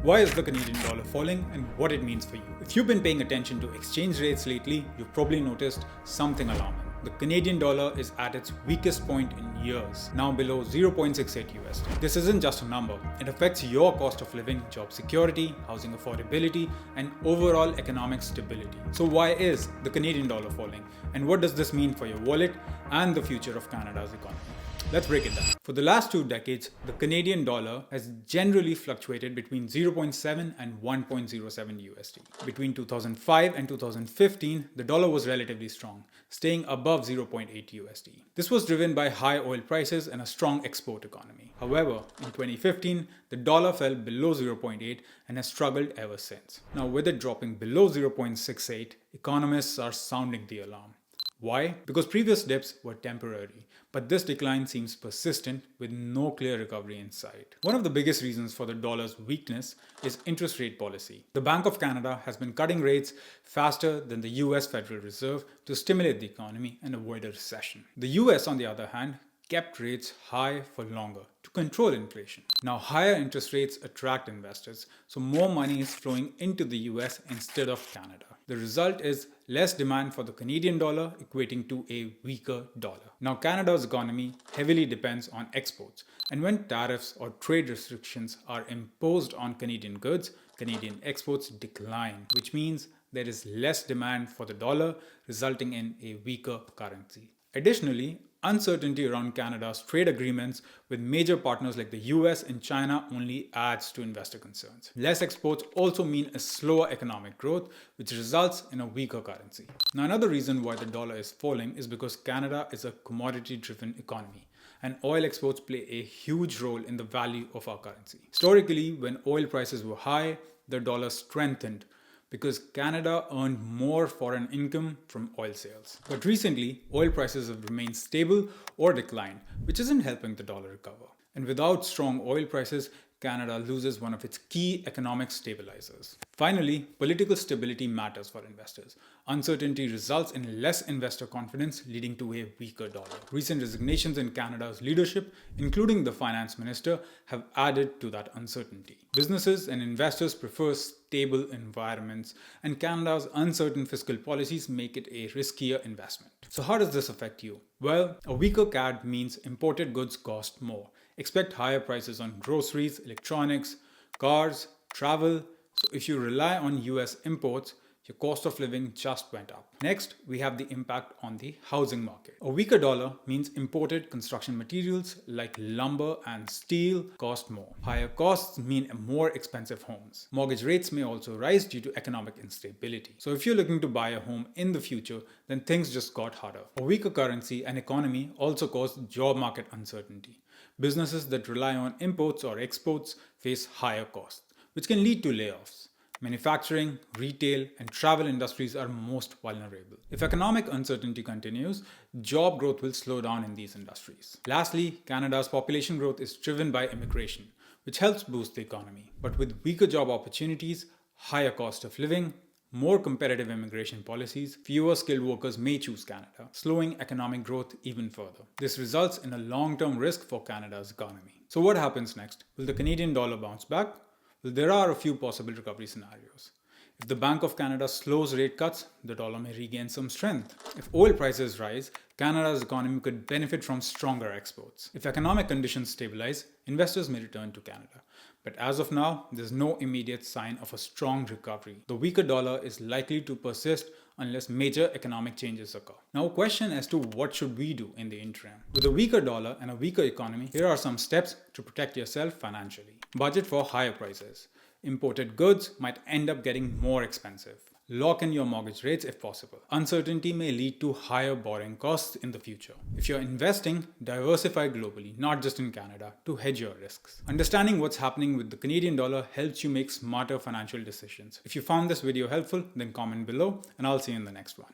Why is the Canadian dollar falling and what it means for you? If you've been paying attention to exchange rates lately, you've probably noticed something alarming. The Canadian dollar is at its weakest point in years, now below 0.68 USD. This isn't just a number, it affects your cost of living, job security, housing affordability, and overall economic stability. So why is the Canadian dollar falling? And what does this mean for your wallet and the future of Canada's economy? Let's break it down. For the last 2 decades, the Canadian dollar has generally fluctuated between 0.7 and 1.07 USD. Between 2005 and 2015, the dollar was relatively strong, staying above 0.8 USD. This was driven by high oil prices and a strong export economy. However, in 2015, the dollar fell below 0.8 and has struggled ever since. Now, with it dropping below 0.68, economists are sounding the alarm. Why? Because previous dips were temporary, but this decline seems persistent with no clear recovery in sight. One of the biggest reasons for the dollar's weakness is interest rate policy. The Bank of Canada has been cutting rates faster than the US Federal Reserve to stimulate the economy and avoid a recession. The US, on the other hand, kept rates high for longer to control inflation. Now, higher interest rates attract investors, so more money is flowing into the US instead of Canada. The result is less demand for the Canadian dollar, equating to a weaker dollar. Now, Canada's economy heavily depends on exports, and when tariffs or trade restrictions are imposed on Canadian goods, Canadian exports decline, which means there is less demand for the dollar, resulting in a weaker currency. Additionally, uncertainty around Canada's trade agreements with major partners like the US and China only adds to investor concerns. Less exports also mean a slower economic growth, which results in a weaker currency. Now, another reason why the dollar is falling is because Canada is a commodity-driven economy, and oil exports play a huge role in the value of our currency. Historically, when oil prices were high, the dollar strengthened, because Canada earned more foreign income from oil sales. But recently, oil prices have remained stable or declined, which isn't helping the dollar recover. And without strong oil prices, Canada loses one of its key economic stabilizers. Finally, political stability matters for investors. Uncertainty results in less investor confidence, leading to a weaker dollar. Recent resignations in Canada's leadership, including the finance minister, have added to that uncertainty. Businesses and investors prefer stable environments, and Canada's uncertain fiscal policies make it a riskier investment. So how does this affect you? Well, a weaker CAD means imported goods cost more. Expect higher prices on groceries, electronics, cars, travel. So if you rely on US imports, your cost of living just went up. Next, we have the impact on the housing market. A weaker dollar means imported construction materials like lumber and steel cost more. Higher costs mean more expensive homes. Mortgage rates may also rise due to economic instability. So if you're looking to buy a home in the future, then things just got harder. A weaker currency and economy also cause job market uncertainty. Businesses that rely on imports or exports face higher costs, which can lead to layoffs. Manufacturing, retail, and travel industries are most vulnerable. If economic uncertainty continues, job growth will slow down in these industries. Lastly, Canada's population growth is driven by immigration, which helps boost the economy. But with weaker job opportunities, higher cost of living, more competitive immigration policies, fewer skilled workers may choose Canada, slowing economic growth even further. This results in a long-term risk for Canada's economy. So what happens next? Will the Canadian dollar bounce back? Well, there are a few possible recovery scenarios. If the Bank of Canada slows rate cuts, the dollar may regain some strength. If oil prices rise, Canada's economy could benefit from stronger exports. If economic conditions stabilize, investors may return to Canada. But as of now, there's no immediate sign of a strong recovery. The weaker dollar is likely to persist unless major economic changes occur. Now, a question as to what should we do in the interim? With a weaker dollar and a weaker economy, here are some steps to protect yourself financially. Budget for higher prices. Imported goods might end up getting more expensive. Lock in your mortgage rates if possible. Uncertainty may lead to higher borrowing costs in the future. If you're investing, diversify globally, not just in Canada, to hedge your risks. Understanding what's happening with the Canadian dollar helps you make smarter financial decisions. If you found this video helpful, then comment below, and I'll see you in the next one.